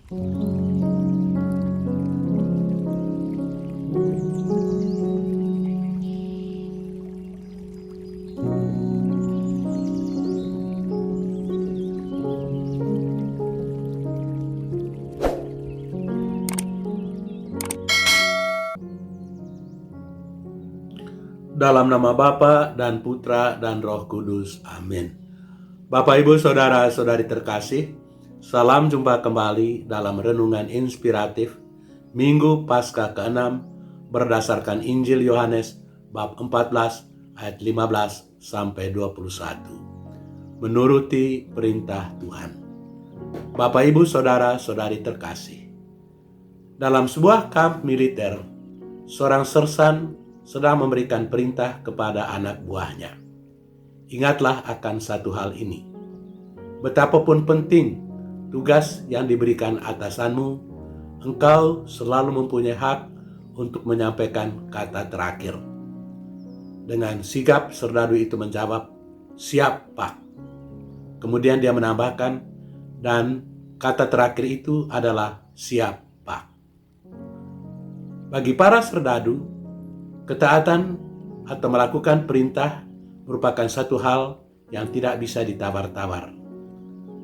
Dalam nama Bapa dan Putra dan Roh Kudus. Amin. Bapak, Ibu, Saudara-saudari terkasih, salam jumpa kembali dalam Renungan Inspiratif Minggu Paskah ke-6 berdasarkan Injil Yohanes bab 14 ayat 15 sampai 21. Menuruti perintah Tuhan. Bapak, Ibu, Saudara-saudari terkasih, dalam sebuah kamp militer, seorang sersan sedang memberikan perintah kepada anak buahnya. Ingatlah akan satu hal ini. Betapapun penting tugas yang diberikan atasanmu, engkau selalu mempunyai hak untuk menyampaikan kata terakhir. Dengan sigap serdadu itu menjawab, "Siap, Pak." Kemudian dia menambahkan, dan kata terakhir itu adalah "Siap, Pak." Bagi para serdadu, ketaatan atau melakukan perintah merupakan satu hal yang tidak bisa ditawar-tawar.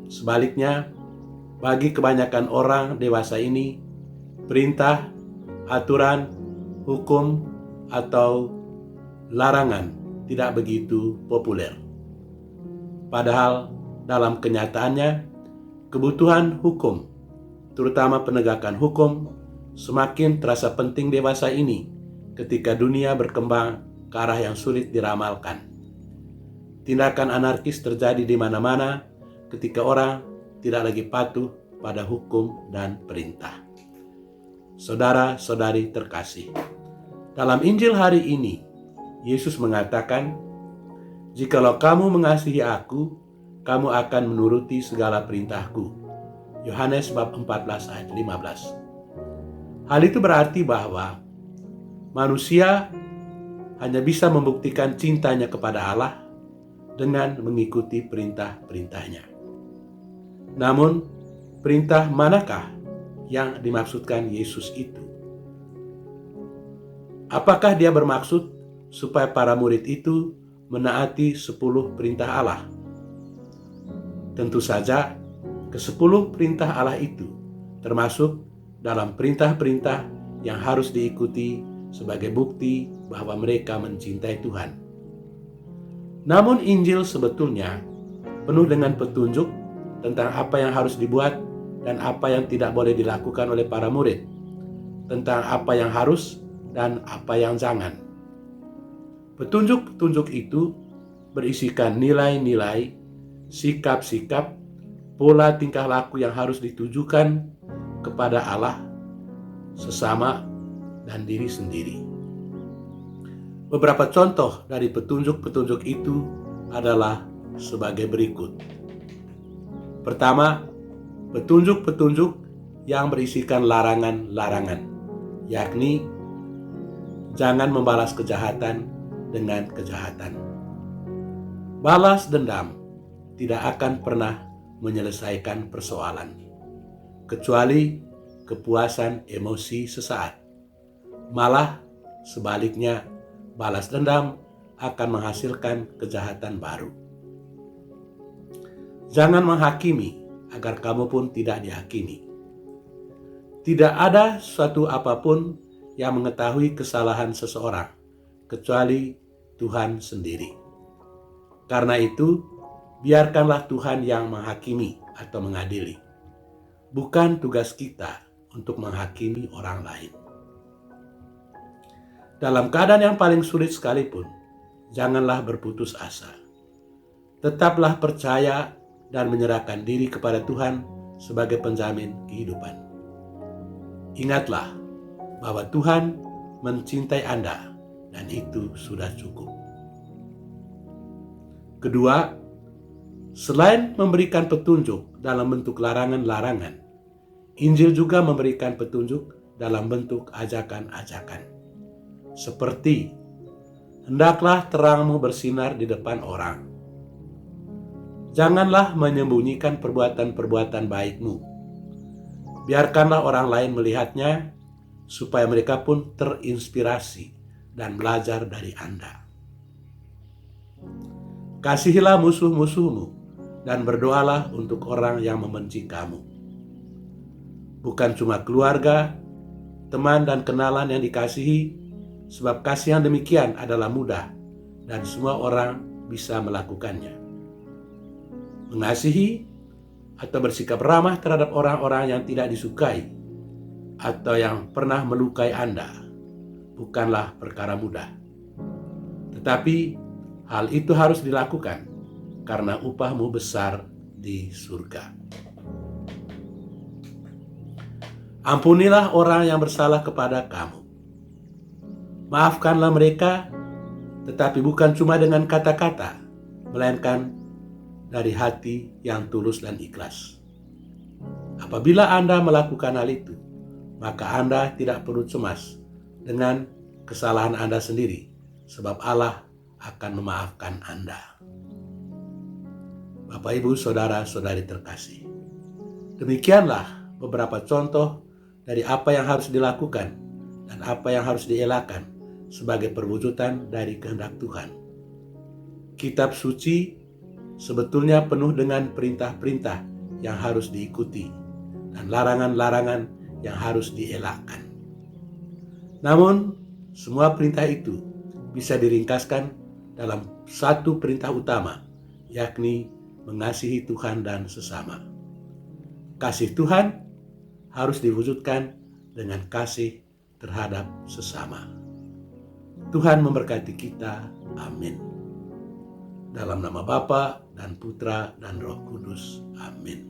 Sebaliknya, bagi kebanyakan orang dewasa ini, perintah, aturan, hukum, atau larangan tidak begitu populer. Padahal dalam kenyataannya, kebutuhan hukum, terutama penegakan hukum, semakin terasa penting dewasa ini ketika dunia berkembang ke arah yang sulit diramalkan. Tindakan anarkis terjadi di mana-mana ketika orang tidak lagi patuh pada hukum dan perintah. Saudara-saudari terkasih, dalam Injil hari ini, Yesus mengatakan, "Jikalau kamu mengasihi aku, kamu akan menuruti segala perintahku." Yohanes bab 14 ayat 15. Hal itu berarti bahwa manusia hanya bisa membuktikan cintanya kepada Allah dengan mengikuti perintah-perintahnya. Namun, perintah manakah yang dimaksudkan Yesus itu? Apakah dia bermaksud supaya para murid itu menaati 10 perintah Allah? Tentu saja, ke-10 perintah Allah itu termasuk dalam perintah-perintah yang harus diikuti sebagai bukti bahwa mereka mencintai Tuhan. Namun Injil sebetulnya penuh dengan petunjuk tentang apa yang harus dibuat dan apa yang tidak boleh dilakukan oleh para murid, tentang apa yang harus dan apa yang jangan. Petunjuk-petunjuk itu berisikan nilai-nilai, sikap-sikap, pola tingkah laku yang harus ditujukan kepada Allah, sesama, dan diri sendiri. Beberapa contoh dari petunjuk-petunjuk itu adalah sebagai berikut. Pertama, petunjuk-petunjuk yang berisikan larangan-larangan, yakni jangan membalas kejahatan dengan kejahatan. Balas dendam tidak akan pernah menyelesaikan persoalan, kecuali kepuasan emosi sesaat. Malah sebaliknya, balas dendam akan menghasilkan kejahatan baru. Jangan menghakimi agar kamu pun tidak dihakimi. Tidak ada suatu apapun yang mengetahui kesalahan seseorang kecuali Tuhan sendiri. Karena itu, biarkanlah Tuhan yang menghakimi atau mengadili. Bukan tugas kita untuk menghakimi orang lain. Dalam keadaan yang paling sulit sekalipun, janganlah berputus asa. Tetaplah percaya dan menyerahkan diri kepada Tuhan sebagai penjamin kehidupan. Ingatlah bahwa Tuhan mencintai Anda dan itu sudah cukup. Kedua, selain memberikan petunjuk dalam bentuk larangan-larangan, Injil juga memberikan petunjuk dalam bentuk ajakan-ajakan. Seperti, hendaklah terangmu bersinar di depan orang. Janganlah menyembunyikan perbuatan-perbuatan baikmu. Biarkanlah orang lain melihatnya, supaya mereka pun terinspirasi dan belajar dari Anda. Kasihilah musuh-musuhmu dan berdoalah untuk orang yang membenci kamu. Bukan cuma keluarga, teman dan kenalan yang dikasihi, sebab kasih yang demikian adalah mudah dan semua orang bisa melakukannya. Mengasihi atau bersikap ramah terhadap orang-orang yang tidak disukai atau yang pernah melukai Anda bukanlah perkara mudah. Tetapi hal itu harus dilakukan karena upahmu besar di surga. Ampunilah orang yang bersalah kepada kamu. Maafkanlah mereka, tetapi bukan cuma dengan kata-kata, melainkan dari hati yang tulus dan ikhlas. Apabila Anda melakukan hal itu, maka Anda tidak perlu cemas dengan kesalahan Anda sendiri, sebab Allah akan memaafkan Anda. Bapak, Ibu, Saudara-saudari terkasih, demikianlah beberapa contoh dari apa yang harus dilakukan dan apa yang harus dielakkan sebagai perwujudan dari kehendak Tuhan. Kitab suci sebetulnya penuh dengan perintah-perintah yang harus diikuti dan larangan-larangan yang harus dielakkan. Namun, semua perintah itu bisa diringkaskan dalam satu perintah utama, yakni mengasihi Tuhan dan sesama. Kasih Tuhan harus diwujudkan dengan kasih terhadap sesama. Tuhan memberkati kita. Amin. Dalam nama Bapa dan Putra dan Roh Kudus. Amin.